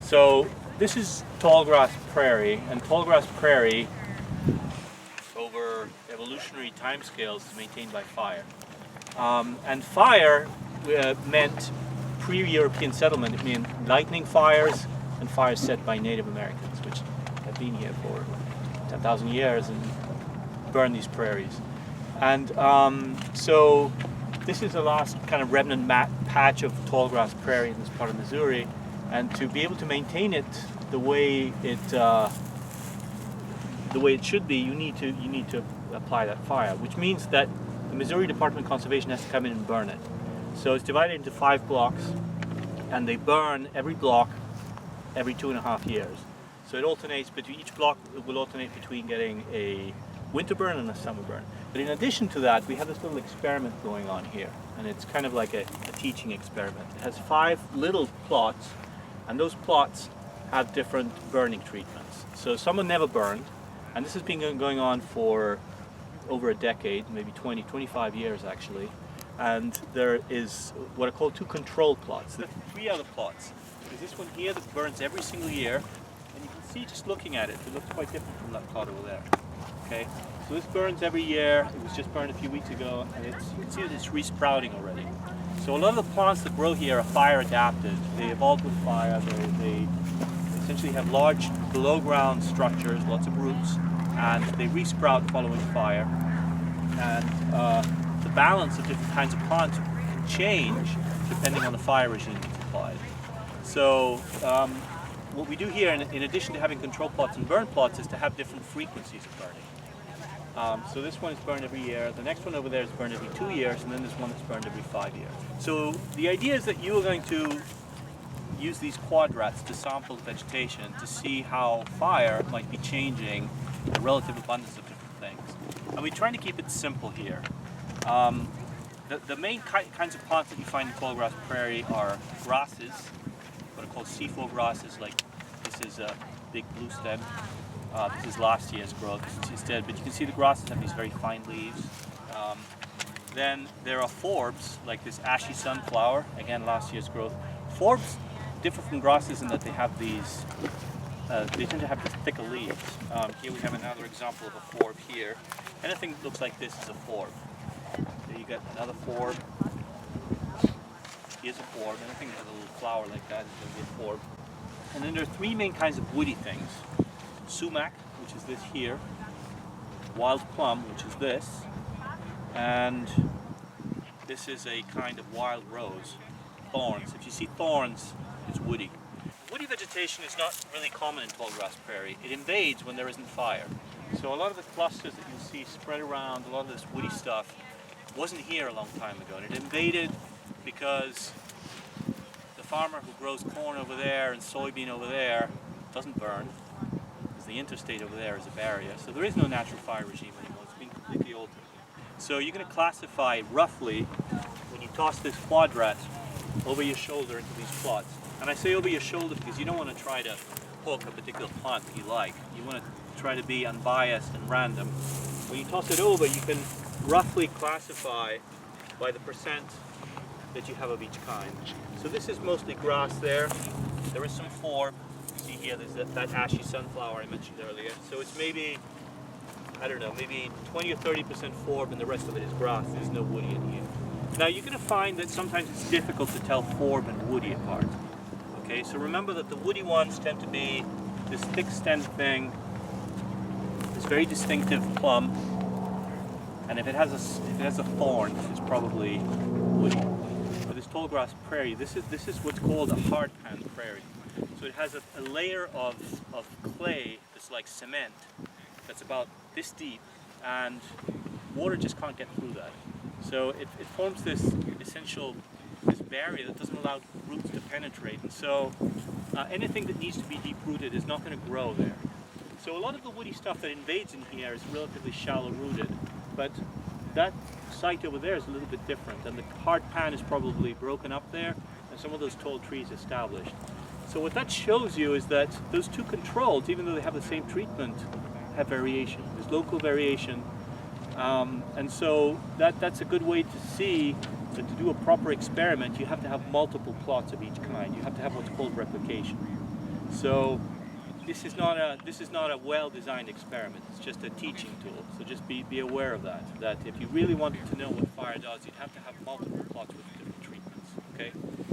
So this is tallgrass prairie, and tallgrass prairie, over evolutionary timescales, is maintained by fire. And fire meant pre-European settlement. It meant lightning fires and fires set by Native Americans, which have been here for 10,000 years and burned these prairies. And so this is the last kind of remnant patch of tallgrass prairie in this part of Missouri, and to be able to maintain it the way it should be, you need to apply that fire, which means that the Missouri Department of Conservation has to come in and burn it. So it's divided into 5 blocks, and they burn every block every 2.5 years. So it alternates between each block will alternate between getting a winter burn and a summer burn. But in addition to that, we have this little experiment going on here, and it's kind of like a teaching experiment. It has 5 little plots, and those plots have different burning treatments. So some are never burned, and this has been going on for over a decade, maybe 20, 25 years actually. And there is what are called 2 control plots. There are 3 other plots. There's this one here that burns every single year, and you can see just looking at it, it looks quite different from that plot over there. Okay, so this burns every year. It was just burned a few weeks ago, and you can see that it's resprouting already. So a lot of the plants that grow here are fire adapted. They evolved with fire. They essentially have large below ground structures, lots of roots, and they resprout following fire. And the balance of different kinds of plants can change depending on the fire regime that's applied. So what we do here, in addition to having control plots and burn plots, is to have different frequencies of burning. So this one is burned every year, the next one over there is burned every 2 years, and then there's one that's burned every 5 years. So the idea is that you are going to use these quadrats to sample the vegetation to see how fire might be changing the relative abundance of different things. And we're trying to keep it simple here. The main kinds of plants that you find in tallgrass prairie are grasses, what are called seafoam grasses, like this is a big blue stem. This is last year's growth, it's dead, but you can see the grasses have these very fine leaves. Then there are forbs, like this ashy sunflower, again last year's growth. Forbs differ from grasses in that they have these, they tend to have these thicker leaves. Here we have another example of a forb here. Anything that looks like this is a forb. There you get another forb. Here's a forb. Anything that has a little flower like that is going to be a forb. And then there are 3 main kinds of woody things. Sumac, which is this here, wild plum, which is this, and this is a kind of wild rose. Thorns. If you see thorns, it's woody. Woody vegetation is not really common in tallgrass prairie. It invades when there isn't fire. So a lot of the clusters that you see spread around, a lot of this woody stuff, wasn't here a long time ago. And it invaded because the farmer who grows corn over there and soybean over there doesn't burn. The interstate over there is a barrier, so there is no natural fire regime anymore. It's been completely altered. So you're going to classify roughly, when you toss this quadrat over your shoulder into these plots. And I say over your shoulder because you don't want to try to hook a particular plant that you like. You want to try to be unbiased and random. When you toss it over, you can roughly classify by the percent that you have of each kind. So this is mostly grass there. There is some forb. See here, there's that ashy sunflower I mentioned earlier. So it's maybe, I don't know, maybe 20 or 30% forb and the rest of it is grass. There's no woody in here. Now you're going to find that sometimes it's difficult to tell forb and woody apart. Okay, so remember that the woody ones tend to be this thick stemmed thing, this very distinctive plum, and if it has a thorn, it's probably woody. For this tallgrass prairie, this is what's called a hardpan prairie. So it has a layer of clay that's like cement that's about this deep, and water just can't get through that. So it forms this barrier that doesn't allow roots to penetrate, and so anything that needs to be deep rooted is not going to grow there. So a lot of the woody stuff that invades in here is relatively shallow rooted, but that site over there is a little bit different, and the hard pan is probably broken up there, and some of those tall trees established. So what that shows you is that those 2 controls, even though they have the same treatment, have variation. There's local variation, and so that's a good way to see that to do a proper experiment, you have to have multiple plots of each kind. You have to have what's called replication. So this is not a well-designed experiment. It's just a teaching tool. So just be aware of that. That if you really wanted to know what fire does, you'd have to have multiple plots with different treatments. Okay.